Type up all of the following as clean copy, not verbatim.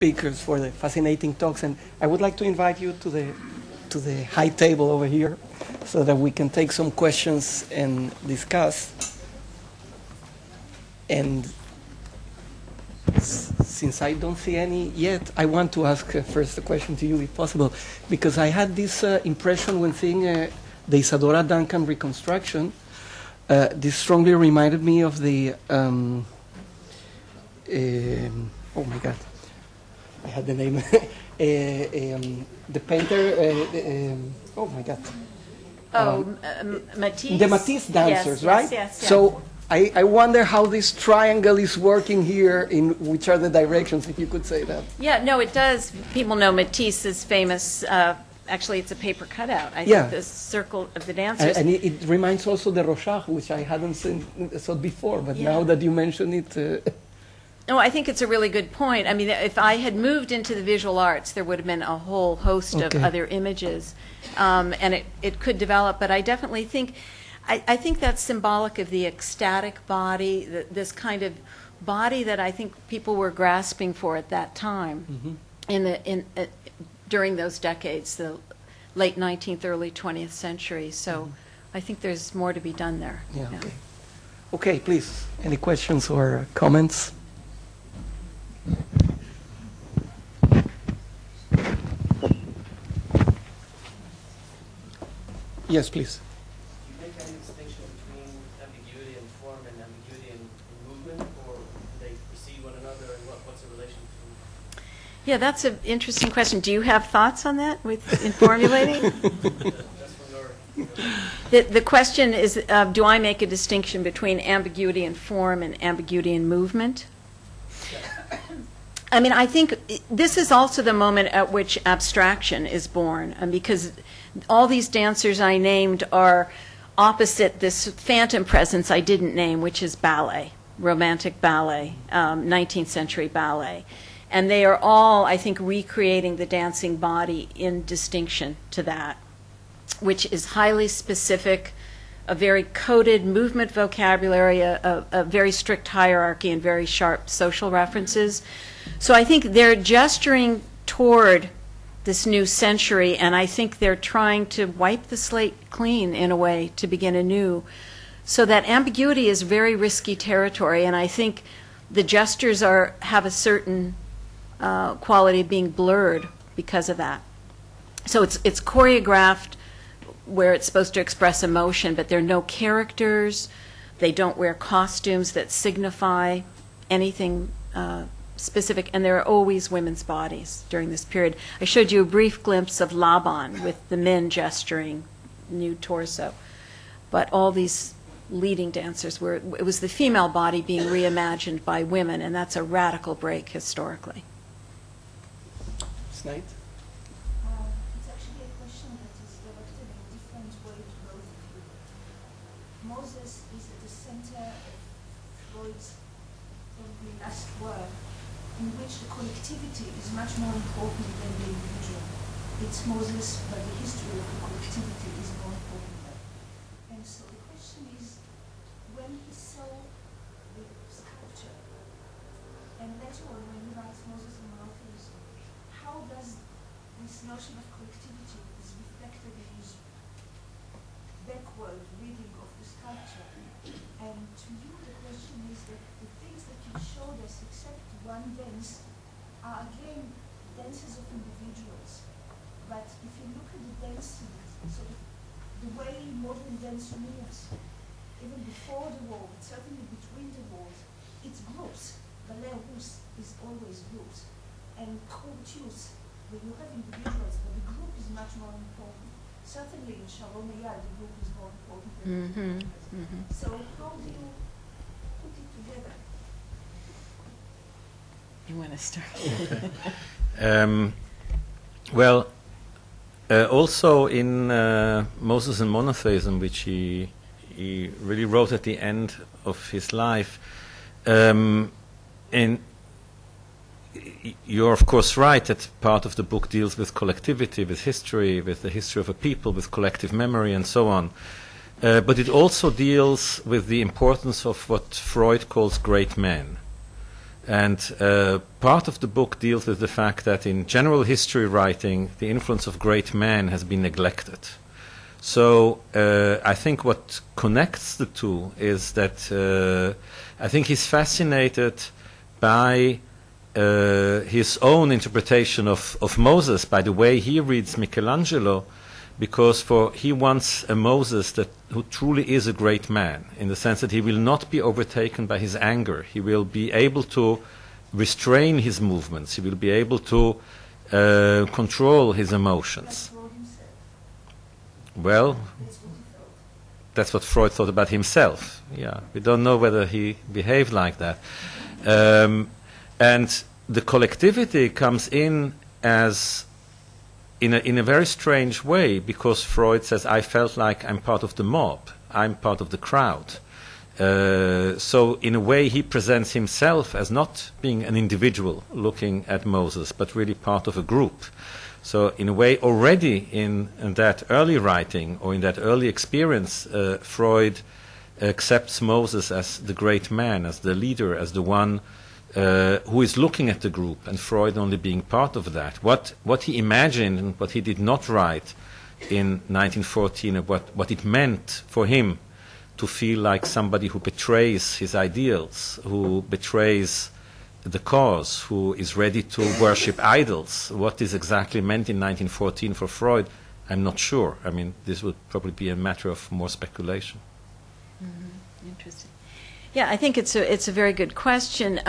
speakers for the fascinating talks, and I would like to invite you to the high table over here so that we can take some questions and discuss. And since I don't see any yet, I want to ask first a question to you, if possible, because I had this impression when seeing the Isadora Duncan reconstruction. This strongly reminded me of the, oh my God, I had the name, the painter, oh my God. Matisse? The Matisse dancers, yes, right? Yes. So I wonder how this triangle is working here, in which are the directions, if you could say that. Yeah, no, it does. People know Matisse is famous. Actually, it's a paper cutout. I Yeah. think the circle of the dancers. And it reminds also the Rorschach, which I hadn't saw before, but Yeah. now that you mention it... No, I think it's a really good point. I mean, if I had moved into the visual arts, there would have been a whole host of other images, and it could develop. But I definitely think, I think that's symbolic of the ecstatic body, this kind of body that I think people were grasping for at that time, during those decades, the late 19th, early 20th century. So I think there's more to be done there. Yeah. Okay. Okay, please. Any questions or comments? Yes, please. Do you make any distinction between ambiguity in form and ambiguity in movement, or do they precede one another, and what's the relation between them? Yeah, that's an interesting question. Do you have thoughts on that in formulating? Just from your The question is, do I make a distinction between ambiguity in form and ambiguity in movement? I mean, I think this is also the moment at which abstraction is born, because all these dancers I named are opposite this phantom presence I didn't name, which is ballet, romantic ballet, 19th century ballet. And they are all, I think, recreating the dancing body in distinction to that, which is highly specific, a very coded movement vocabulary, a very strict hierarchy, and very sharp social references. So I think they're gesturing toward this new century, and I think they're trying to wipe the slate clean in a way to begin anew. So that ambiguity is very risky territory, and I think the gestures have a certain quality of being blurred because of that. So it's choreographed where it's supposed to express emotion, but there are no characters. They don't wear costumes that signify anything specific, and there are always women's bodies during this period. I showed you a brief glimpse of Laban with the men gesturing nude torso, but all these leading dancers it was the female body being reimagined by women, and that's a radical break historically. Snide? It's actually a question that is directed in different ways to both of you. Moses is at the center of Freud's probably last work, in which the collectivity is much more important than the individual. It's Moses, but the history of the collectivity is more important there. And so the question is, when he saw the sculpture, and later on when he writes Moses and monotheism, how does this notion of collectivity is reflected in his backward reading of the sculpture? And to you, the question is that the things that you showed us, except one dance, are again dances of individuals. But if you look at the dancing, sort of the way modern dance moves, even before the war, but certainly between the wars, it's groups. Ballet russe is always groups. And courteous, where you have individuals, but the group is much more important. Certainly in Sharon Eyal, the group is more important than the individuals. So how do you put it together? You want to start? Well, also in Moses and Monotheism, which he really wrote at the end of his life, and you're of course right that part of the book deals with collectivity, with history, with the history of a people, with collective memory and so on. But it also deals with the importance of what Freud calls great men. And part of the book deals with the fact that in general history writing, the influence of great men has been neglected. So I think what connects the two is that I think he's fascinated by his own interpretation of Moses, by the way he reads Michelangelo, because he wants a Moses who truly is a great man, in the sense that he will not be overtaken by his anger. He will be able to restrain his movements. He will be able to control his emotions. Well, that's what Freud thought about himself. Yeah, we don't know whether he behaved like that. And the collectivity comes in as in a very strange way, because Freud says, I felt like I'm part of the mob, I'm part of the crowd. So in a way he presents himself as not being an individual looking at Moses, but really part of a group. So in a way already in that early writing, or in that early experience, Freud accepts Moses as the great man, as the leader, as the one who is looking at the group, and Freud only being part of that. What he imagined and what he did not write in 1914, of what it meant for him to feel like somebody who betrays his ideals, who betrays the cause, who is ready to worship idols. What this exactly meant in 1914 for Freud, I'm not sure. I mean, this would probably be a matter of more speculation. Mm-hmm. Interesting. Yeah, I think it's a very good question.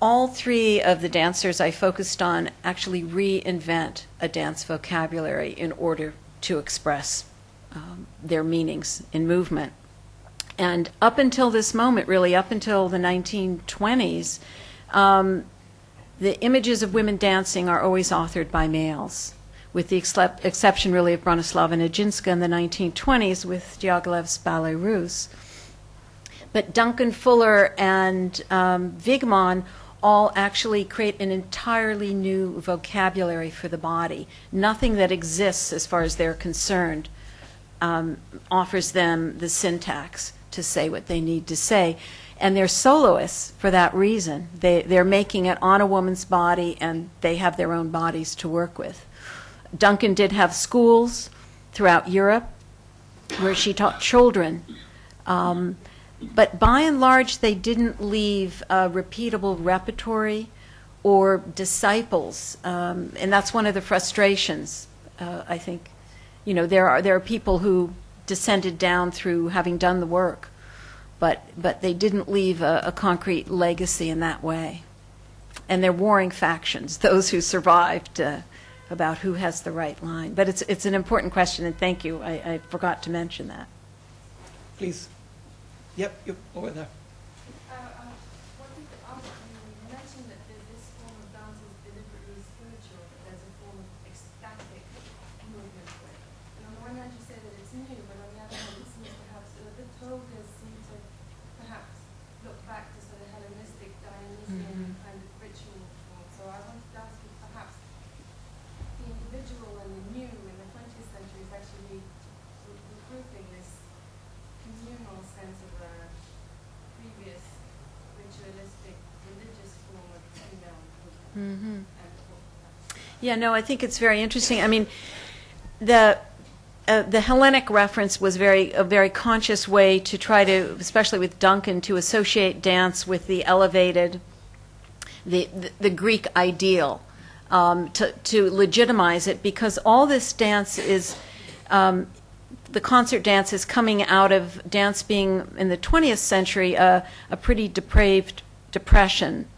All three of the dancers I focused on actually reinvent a dance vocabulary in order to express their meanings in movement. And up until this moment, really up until the 1920s, the images of women dancing are always authored by males, with the exception really of Bronislawa Nijinská in the 1920s with Diaghilev's Ballet Russe. But Duncan Fuller and Wigman all actually create an entirely new vocabulary for the body. Nothing that exists, as far as they're concerned, offers them the syntax to say what they need to say. And they're soloists for that reason. They're making it on a woman's body, and they have their own bodies to work with. Duncan did have schools throughout Europe where she taught children. But by and large, they didn't leave a repeatable repertory or disciples. And that's one of the frustrations, I think. You know, there are people who descended down through having done the work, but they didn't leave a concrete legacy in that way. And they're warring factions, those who survived, about who has the right line. But it's an important question, and thank you. I forgot to mention that. Please. Yep, you over there. Wanted to ask you mentioned that this form of dance is deliberately spiritual, that there's a form of ecstatic movement to it. And on the one hand you say that it's new, but on the other hand it seems perhaps the togas seem to perhaps look back to sort of Hellenistic, Dionysian kind of ritual form. So I wanted to ask you perhaps the individual and the new in the 20th century is actually recruiting this communal sense of a previous ritualistic religious form of female movement. Yeah, no, I think it's very interesting. I mean, the Hellenic reference was a very conscious way to try to, especially with Duncan, to associate dance with the elevated, the Greek ideal, to legitimize it, because all this dance is, the concert dance is coming out of dance being, in the 20th century, a pretty depraved profession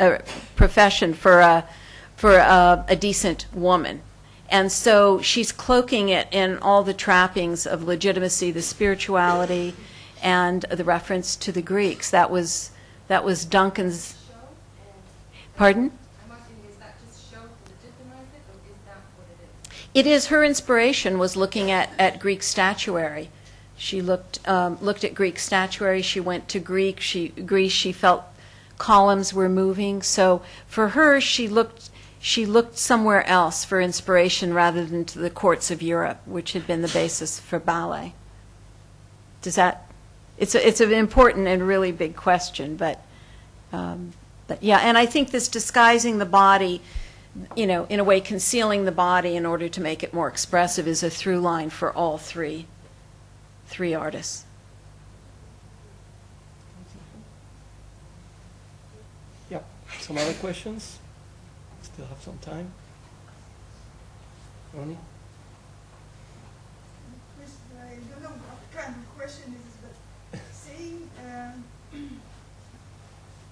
for a decent woman. And so she's cloaking it in all the trappings of legitimacy, the spirituality, and the reference to the Greeks. That was Duncan's. Pardon? I'm asking, is that just show to legitimize it, or is that what it is? It is. Her inspiration was looking at Greek statuary. She looked at Greek statuary. She went to Greece. She felt columns were moving. So for her, she looked somewhere else for inspiration rather than to the courts of Europe, which had been the basis for ballet. Does that? It's an important and really big question, but But yeah, and I think this disguising the body, you know, in a way concealing the body in order to make it more expressive is a through line for all three artists. Yeah. Some other questions? Still have some time. Ronnie? I don't know what kind of question it is, but saying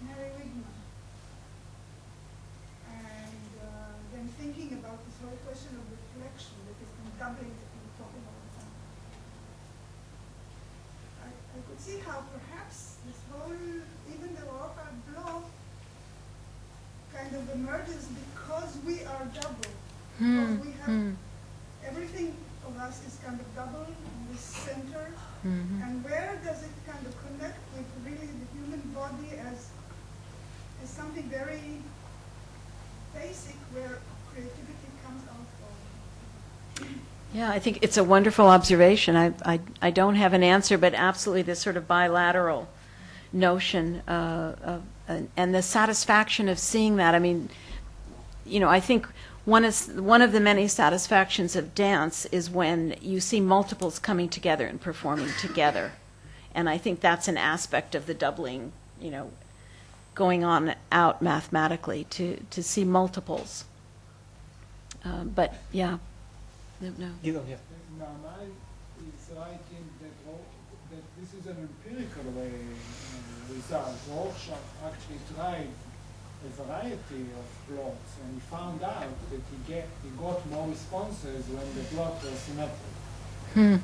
Mary Wigman and then thinking about this whole question of reflection that has been doubling that we were talking all the time. I could see how perhaps this whole, even the Rorschach block kind of emerges because we are double. Because we have everything of us is kind of double in this center, and where does it kind of connect with really the human body as something very basic where creativity comes out from? Yeah, I think it's a wonderful observation. I don't have an answer, but absolutely this sort of bilateral notion and the satisfaction of seeing that. I mean, you know, I think one of the many satisfactions of dance is when you see multiples coming together and performing together. And I think that's an aspect of the doubling, you know, going on out mathematically to see multiples. But yeah, no. You don't have. Naamah is writing that this is an empirical result. Rorschach actually tried a variety of plots, and he found out that he got more responses when the plot was symmetric.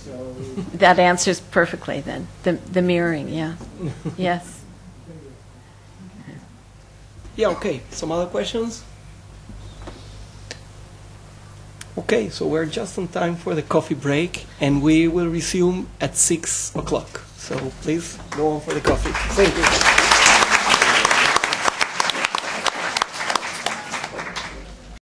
So That answers perfectly then, the mirroring, yeah. Yes. Yeah, okay. Some other questions? Okay, so we're just on time for the coffee break, and we will resume at 6 o'clock. So please go on for the coffee. Thank you.